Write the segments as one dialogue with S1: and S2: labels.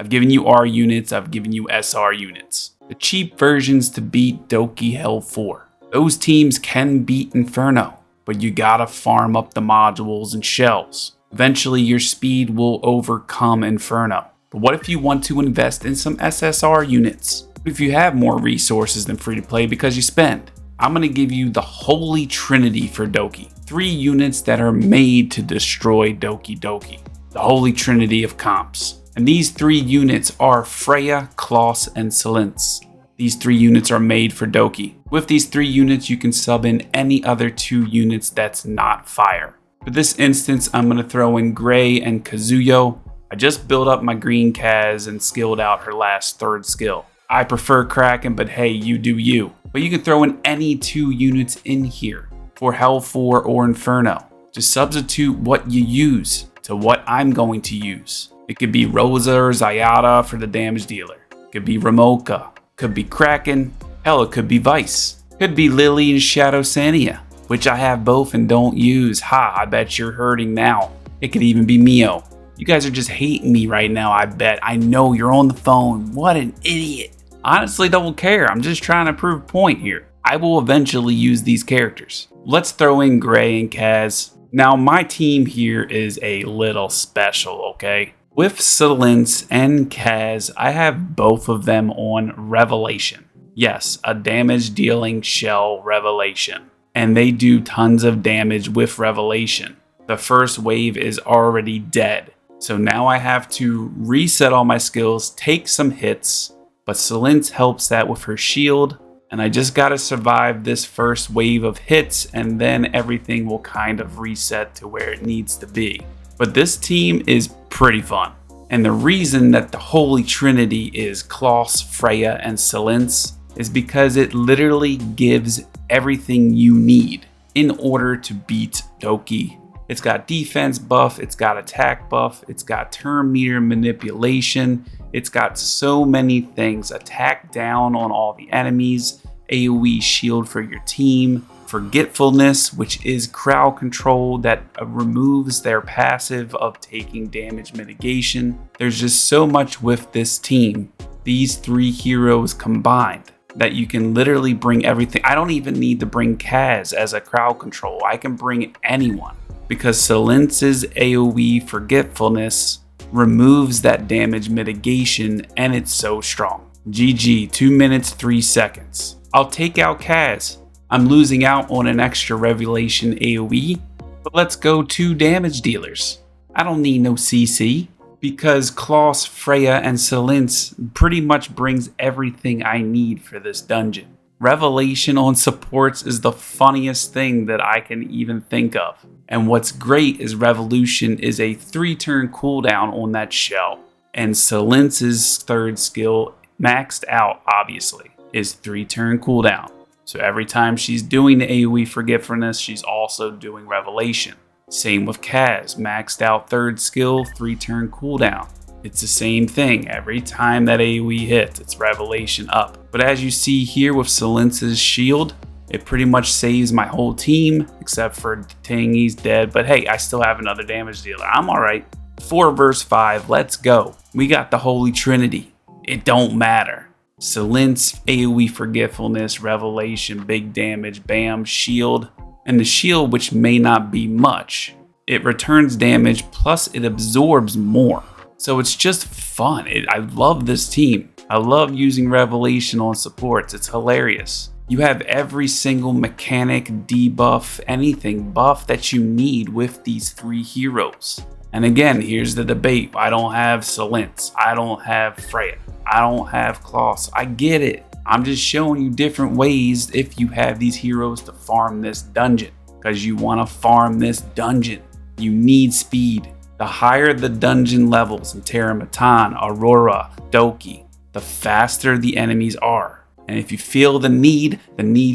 S1: I've given you R units, I've given you SR units. The cheap versions to beat Doki Hell 4. Those teams can beat Inferno, but you gotta farm up the modules and shells. Eventually your speed will overcome Inferno. But what if you want to invest in some SSR units? If you have more resources than free to play because you spend? I'm gonna give you the holy trinity for Doki. 3 units that are made to destroy Doki Doki. The holy trinity of comps. And these 3 units are Freya, Kloss, and Silence. These 3 units are made for Doki. With these 3 units, you can sub in any other 2 units that's not fire. For this instance, I'm going to throw in Gray and Kazuyo. I just built up my green Kaz and skilled out her last 3rd skill. I prefer Kraken, but hey, you do you. But you can throw in any 2 units in here for Hell 4 or Inferno. Just substitute what you use to what I'm going to use. It could be Rosa or Zayada for the damage dealer. It could be Ramoka. Could be Kraken. Hell, it could be Vice. Could be Lily and Shadow Sania, which I have both and don't use. Ha, I bet you're hurting now. It could even be Mio. You guys are just hating me right now, I bet. I know you're on the phone. What an idiot. Honestly, don't care. I'm just trying to prove a point here. I will eventually use these characters. Let's throw in Gray and Kaz. Now, my team here is a little special, okay? With Silence and Kaz, I have both of them on Revelation. Yes, a damage dealing shell Revelation. And they do tons of damage with Revelation. The first wave is already dead. So now I have to reset all my skills, take some hits, but Silence helps that with her shield. And I just gotta survive this first wave of hits and then everything will kind of reset to where it needs to be. But this team is pretty fun. And the reason that the Holy Trinity is Kloss, Freya, and Silence is because it literally gives everything you need in order to beat Doki. It's got defense buff, it's got attack buff, it's got turn meter manipulation, it's got so many things. Attack down on all the enemies, AoE shield for your team, Forgetfulness, which is crowd control that removes their passive of taking damage mitigation. There's just so much with this team, these 3 heroes combined, that you can literally bring everything. I don't even need to bring Kaz as a crowd control. I can bring anyone because Silence's AoE Forgetfulness removes that damage mitigation and it's so strong. GG, 2 minutes, 3 seconds. I'll take out Kaz. I'm losing out on an extra Revelation AoE, but let's go 2 damage dealers. I don't need no CC because Kloss, Freya, and Silence pretty much brings everything I need for this dungeon. Revelation on supports is the funniest thing that I can even think of. And what's great is Revolution is a 3-turn cooldown on that shell. And Silence's 3rd skill, maxed out obviously, is 3-turn cooldown. So every time she's doing the AoE Forgetfulness, she's also doing Revelation. Same with Kaz, maxed out 3rd skill, 3-turn cooldown. It's the same thing. Every time that AoE hits, it's Revelation up. But as you see here with Silence's shield, it pretty much saves my whole team, except for Ting, he's dead. But hey, I still have another damage dealer. I'm alright. 4 versus 5, let's go. We got the Holy Trinity. It don't matter. Silence, AoE Forgetfulness, Revelation, big damage, bam, shield. And the shield, which may not be much, it returns damage plus it absorbs more. So it's just fun. I love this team. I love using Revelation on supports. It's hilarious. You have every single mechanic, debuff, anything buff that you need with these 3 heroes. And again, here's the debate. I don't have Silence. I don't have Freya. I don't have Kloss. I get it. I'm just showing you different ways if you have these heroes to farm this dungeon. Because you want to farm this dungeon. You need speed. The higher the dungeon levels in TERRORMATON, Aurora, Doki, the faster the enemies are. And if you feel the need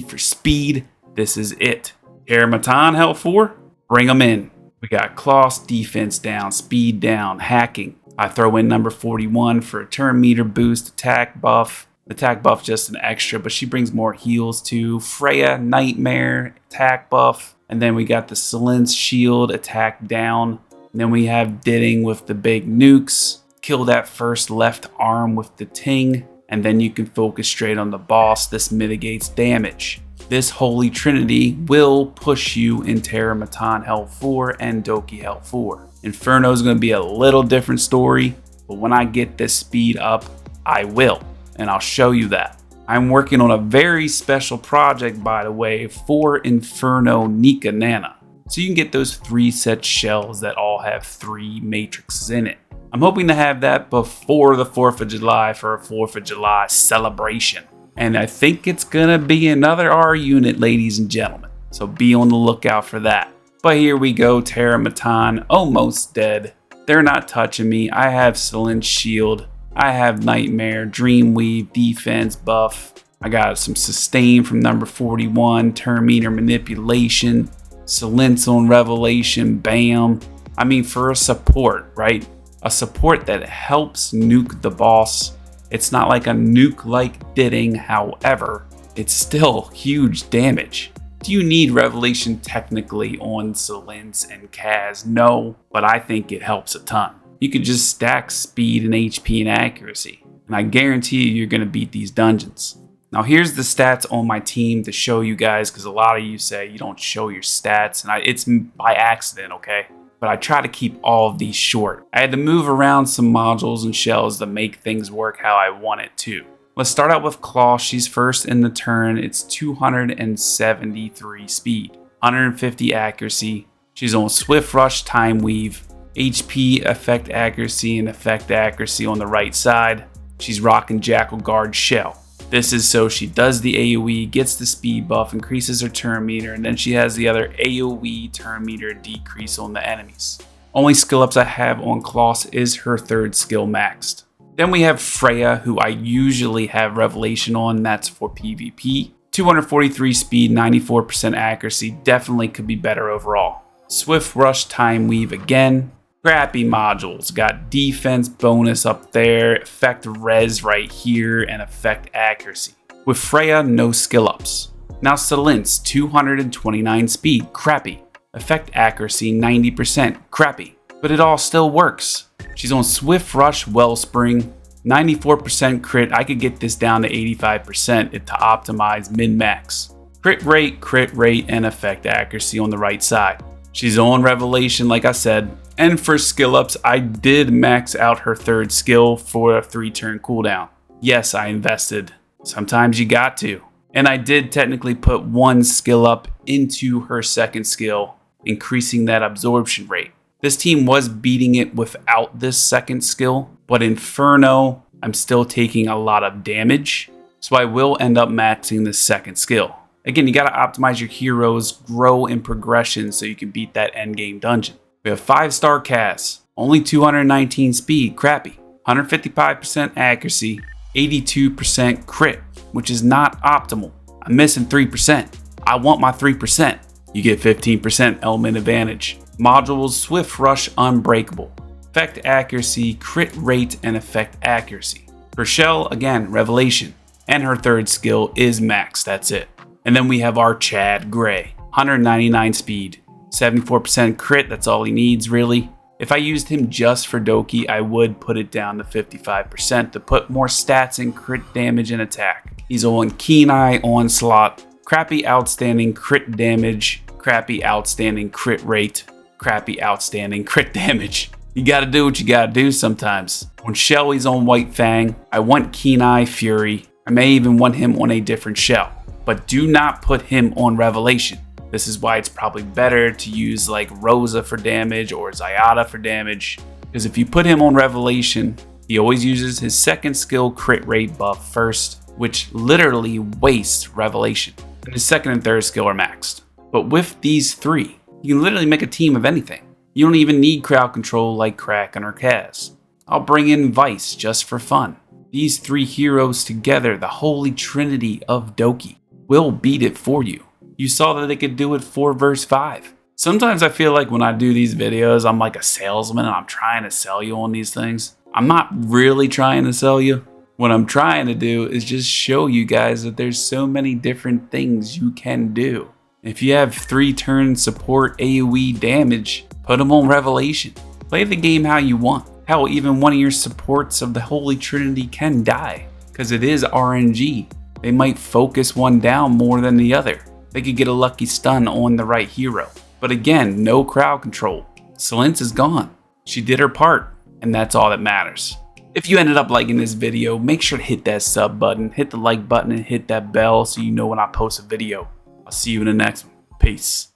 S1: for speed, this is it. TERRORMATON Hell 4, bring them in. We got Kloss, defense down, speed down, hacking. I throw in number 41 for a turn meter boost, attack buff. Attack buff just an extra, but she brings more heals too. Freya, nightmare, attack buff. And then we got the Silence shield, attack down. And then we have Ditting with the big nukes. kill that first left arm with the ting, and then you can focus straight on the boss. This mitigates damage. This holy trinity will push you in TERRORMATON Hell 4 and DOKI Hell 4. Inferno is going to be a little different story, but when I get this speed up, I will, and I'll show you that. I'm working on a very special project, by the way, for Inferno Nika Nana. So you can get those 3 set shells that all have 3 matrices in it. I'm hoping to have that before the 4th of July for a 4th of July celebration. And I think it's gonna be another R unit, ladies and gentlemen. So be on the lookout for that. But here we go, TERRORMATON, almost dead. They're not touching me. I have Silent Shield. I have Nightmare, Dreamweave, defense buff. I got some sustain from number 41, turn meter manipulation, Silence on Revelation, bam. I mean, for a support, right? A support that helps nuke the boss. It's not like a nuke like Ditting, however, it's still huge damage. Do you need Revelation technically on Silence and Kaz? No, but I think it helps a ton. You could just stack speed and HP and accuracy, and I guarantee you're gonna beat these dungeons. Now here's the stats on my team to show you guys, because a lot of you say you don't show your stats, and it's by accident, okay? But I try to keep all of these short. I had to move around some modules and shells to make things work how I want it to. Let's start out with Claw. She's first in the turn. It's 273 speed, 150 accuracy. She's on Swift Rush, Time Weave, HP, effect accuracy, and effect accuracy on the right side. She's rocking Jackal Guard Shell. This is so she does the AoE, gets the speed buff, increases her turn meter, and then she has the other AoE turn meter decrease on the enemies. Only skill ups I have on Kloss is her 3rd skill maxed. Then we have Freya, who I usually have Revelation on, that's for PvP. 243 speed, 94% accuracy, definitely could be better overall. Swift Rush, Time Weave again. Crappy modules, got defense bonus up there, effect res right here, and effect accuracy. With Freya, no skill ups. Now Silence, 229 speed, crappy. Effect accuracy, 90%, crappy. But it all still works. She's on Swift Rush, Wellspring, 94% crit. I could get this down to 85% to optimize min-max. Crit rate, and effect accuracy on the right side. She's on Revelation, like I said. And for skill ups, I did max out her 3rd skill for a 3-turn cooldown. Yes, I invested. Sometimes you got to. And I did technically put 1 skill up into her 2nd skill, increasing that absorption rate. This team was beating it without this 2nd skill, but Inferno, I'm still taking a lot of damage, so I will end up maxing the 2nd skill. Again, you gotta optimize your heroes, grow in progression so you can beat that endgame dungeon. We have 5-star Kaz, only 219 speed, crappy. 155% accuracy, 82% crit, which is not optimal. I'm missing 3%. I want my 3%. You get 15% element advantage. Modules, Swift Rush, Unbreakable. Effect accuracy, crit rate, and effect accuracy. For Shell, again, Revelation. And her 3rd skill is max, that's it. And then we have our Chad Gray, 199 speed. 74% crit, that's all he needs really. If I used him just for Doki, I would put it down to 55% to put more stats in crit damage and attack. He's on Keen Eye, Onslaught, crappy outstanding crit damage, crappy outstanding crit rate, crappy outstanding crit damage. You gotta do what you gotta do sometimes. When Shell, he's on White Fang. I want Keen Eye, Fury. I may even want him on a different shell, but do not put him on Revelation. This is why it's probably better to use like Rosa for damage or Zyada for damage. Because if you put him on Revelation, he always uses his 2nd skill crit rate buff first, which literally wastes Revelation. And his 2nd and 3rd skill are maxed. But with these 3, you can literally make a team of anything. You don't even need crowd control like Kraken or Kaz. I'll bring in Vice just for fun. These 3 heroes together, the holy trinity of Doki, will beat it for you. You saw that they could do it 4 vs 5. Sometimes I feel like when I do these videos, I'm like a salesman and I'm trying to sell you on these things. I'm not really trying to sell you. What I'm trying to do is just show you guys that there's so many different things you can do. If you have 3-turn support AoE damage, put them on Revelation. Play the game how you want. Hell, even one of your supports of the Holy Trinity can die, because it is RNG. They might focus one down more than the other. They could get a lucky stun on the right hero. But again, no crowd control. Selence is gone. She did her part, and that's all that matters. If you ended up liking this video, make sure to hit that sub button, hit the like button, and hit that bell so you know when I post a video. I'll see you in the next one. Peace.